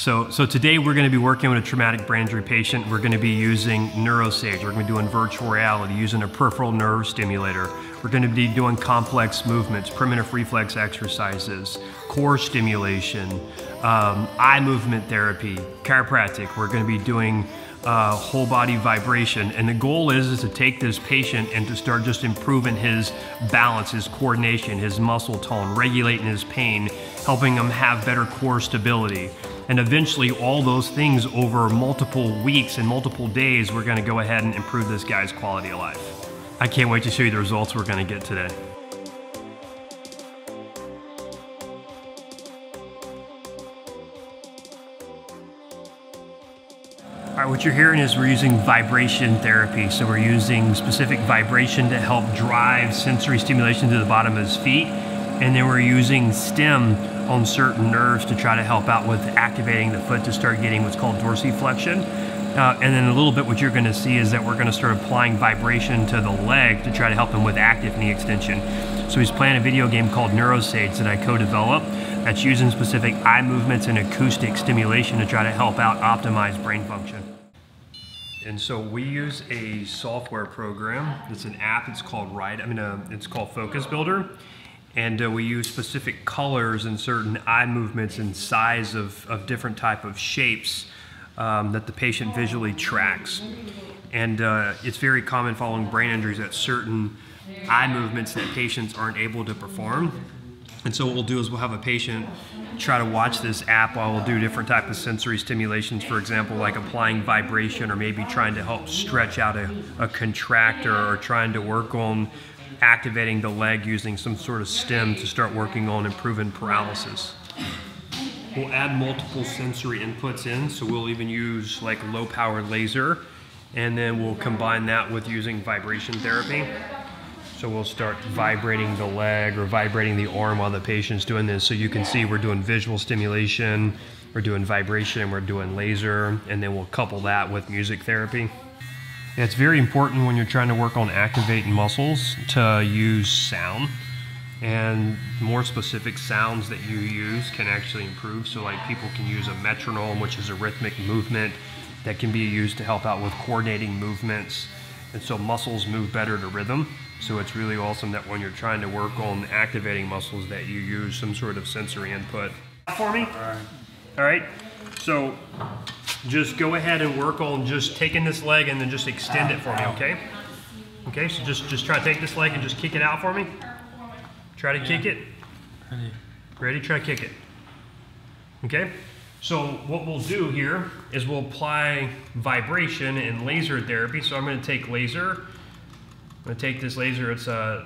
So today we're going to be working with a traumatic brain injury patient. We're going to be using NeuroSage. We're going to be doing virtual reality, using a peripheral nerve stimulator. We're going to be doing complex movements, primitive reflex exercises, core stimulation, eye movement therapy, chiropractic. We're going to be doing whole body vibration. And the goal is to take this patient and to start just improving his balance, his coordination, his muscle tone, regulating his pain, helping him have better core stability. And eventually all those things over multiple weeks and multiple days, we're gonna go ahead and improve this guy's quality of life. I can't wait to show you the results we're gonna get today. All right, what you're hearing is we're using vibration therapy. So we're using specific vibration to help drive sensory stimulation to the bottom of his feet. And then we're using stim on certain nerves to try to help out with activating the foot to start getting what's called dorsiflexion. And then a little bit what you're gonna see is that we're gonna start applying vibration to the leg to try to help him with active knee extension. So he's playing a video game called NeuroSage that I co-developed that's using specific eye movements and acoustic stimulation to try to help out optimize brain function. And so we use a software program. It's an app. It's called it's called Focus Builder. And we use specific colors and certain eye movements and size of different type of shapes that the patient visually tracks. And it's very common following brain injuries that certain eye movements that patients aren't able to perform. And so what we'll do is we'll have a patient try to watch this app while we'll do different type of sensory stimulations, for example, like applying vibration or maybe trying to help stretch out a contractor or trying to work on activating the leg using some sort of stim to start working on improving paralysis. We'll add multiple sensory inputs in, so we'll even use like low power laser, and then we'll combine that with using vibration therapy. So we'll start vibrating the leg or vibrating the arm while the patient's doing this. So you can see we're doing visual stimulation, we're doing vibration, we're doing laser, and then we'll couple that with music therapy. It's very important when you're trying to work on activating muscles to use sound, and more specific sounds that you use can actually improve. So like people can use a metronome, which is a rhythmic movement that can be used to help out with coordinating movements. And so muscles move better to rhythm. So it's really awesome that when you're trying to work on activating muscles that you use some sort of sensory input. For me? All right. So just go ahead and work on just taking this leg and then just extend it for me, okay? Okay, so just try to take this leg and just kick it out for me. Try to kick it. Ready? Try to kick it. Okay? So what we'll do here is we'll apply vibration and laser therapy. So I'm going to take laser. I'm going to take this laser. It's a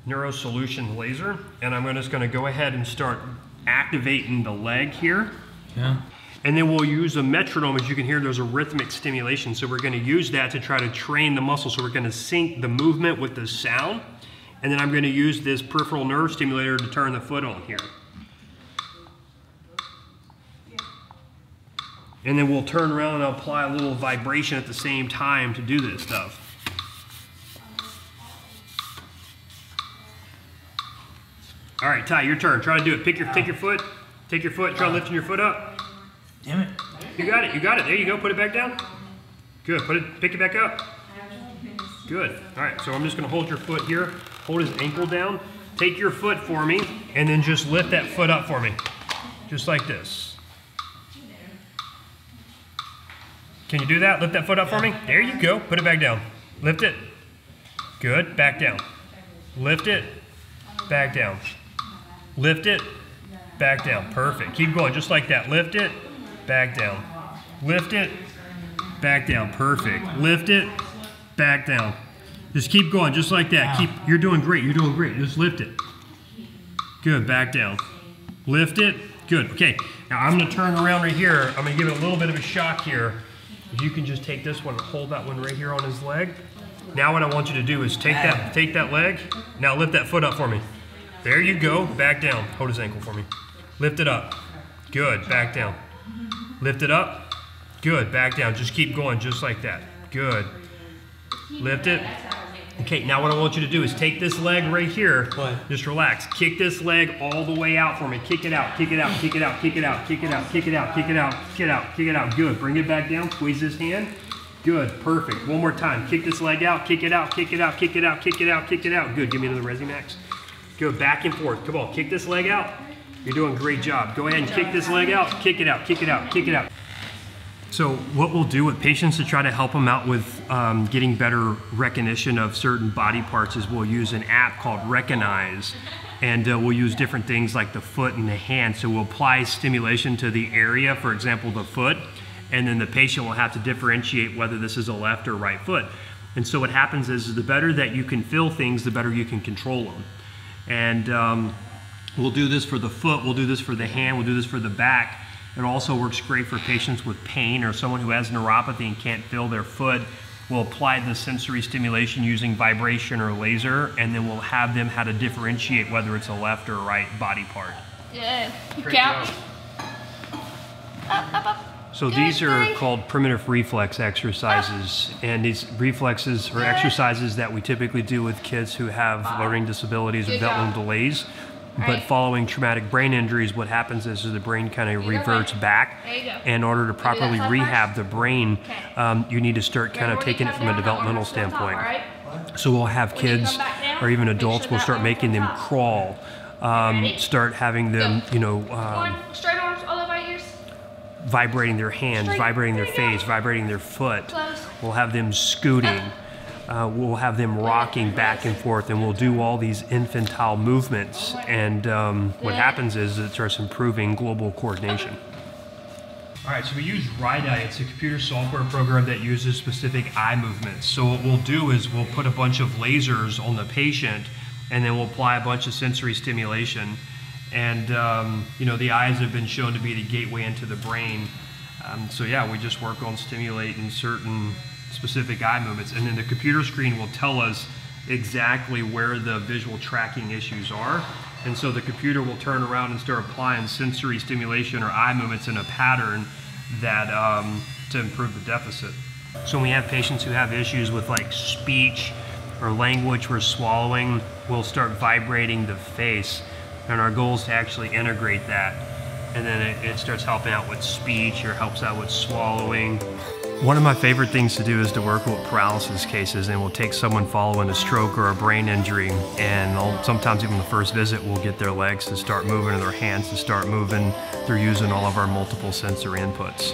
NeuroSolution laser. And I'm just going to go ahead and start activating the leg here. Yeah. And then we'll use a metronome. As you can hear, there's a rhythmic stimulation. So we're going to use that to try to train the muscle. So we're going to sync the movement with the sound. And then I'm going to use this peripheral nerve stimulator to turn the foot on here. And then we'll turn around and apply a little vibration at the same time to do this stuff. All right, Ty, your turn. Try to do it. Take your foot, try lifting your foot up. Damn it. You got it, There you go, put it back down. Good, pick it back up. Good, all right, so I'm just gonna hold your foot here, hold his ankle down, take your foot for me, and then just lift that foot up for me. Just like this. Can you do that? Lift that foot up for me. There you go, put it back down. Lift it. Good, back down. Lift it, back down. Lift it, back down. Perfect, keep going, just like that. Lift it, back down. Lift it, back down. Perfect. Lift it, back down. Just keep going, just like that. You're doing great, Just lift it. Good, back down. Lift it, good. Okay, now I'm gonna turn around right here. I'm gonna give it a little bit of a shock here. If you can just take this one and hold that one right here on his leg. Now what I want you to do is take that leg. Now lift that foot up for me. There you go, back down. Hold his ankle for me. Lift it up. Good, back down. Lift it up. Good, back down. Just keep going, just like that. Good. Lift it. Okay, now what I want you to do is take this leg right here. What? Just relax. Kick this leg all the way out for me. Kick it out, kick it out, kick it out, kick it out, kick it out, kick it out, kick it out, kick it out, kick it out. Good. Bring it back down. Squeeze this hand. Good. Perfect. One more time. Kick this leg out, kick it out, kick it out, kick it out, kick it out, kick it out. Good. Give me another Resimax. Good. Back and forth. Come on. Kick this leg out. You're doing a great job. Go ahead and kick this leg out. Kick it out, kick it out, kick it out. So what we'll do with patients to try to help them out with getting better recognition of certain body parts is we'll use an app called Recognize, and we'll use different things like the foot and the hand. So we'll apply stimulation to the area, for example, the foot, and then the patient will have to differentiate whether this is a left or right foot. And so what happens is the better that you can feel things, the better you can control them. And we'll do this for the foot, we'll do this for the hand, we'll do this for the back. It also works great for patients with pain or someone who has neuropathy and can't feel their foot. We'll apply the sensory stimulation using vibration or laser, and then we'll have them how to differentiate whether it's a left or right body part. Yeah. Great job. Up. So these are called primitive reflex exercises, and these reflexes are exercises that we typically do with kids who have learning disabilities or developmental delays. But following traumatic brain injuries, what happens is the brain kind of reverts back. In order to properly rehab the brain, you need to start kind of taking it from a developmental standpoint. So we'll have kids or even adults, we'll start making them crawl, start having them, Straight arms all over your ears. vibrating their hands, vibrating their face, vibrating their foot. We'll have them scooting. We'll have them rocking back and forth, and we'll do all these infantile movements. And what happens is it starts improving global coordination. All right, so we use RideEye. It's a computer software program that uses specific eye movements. So what we'll do is we'll put a bunch of lasers on the patient, and then we'll apply a bunch of sensory stimulation. And the eyes have been shown to be the gateway into the brain. So yeah, we just work on stimulating certain specific eye movements, and then the computer screen will tell us exactly where the visual tracking issues are, and so the computer will turn around and start applying sensory stimulation or eye movements in a pattern that to improve the deficit. So when we have patients who have issues with like speech or language or swallowing, we'll start vibrating the face, and our goal is to actually integrate that, and then it starts helping out with speech or helps out with swallowing. One of my favorite things to do is to work with paralysis cases, and we'll take someone following a stroke or a brain injury, and sometimes even the first visit we'll get their legs to start moving or their hands to start moving through using all of our multiple sensory inputs.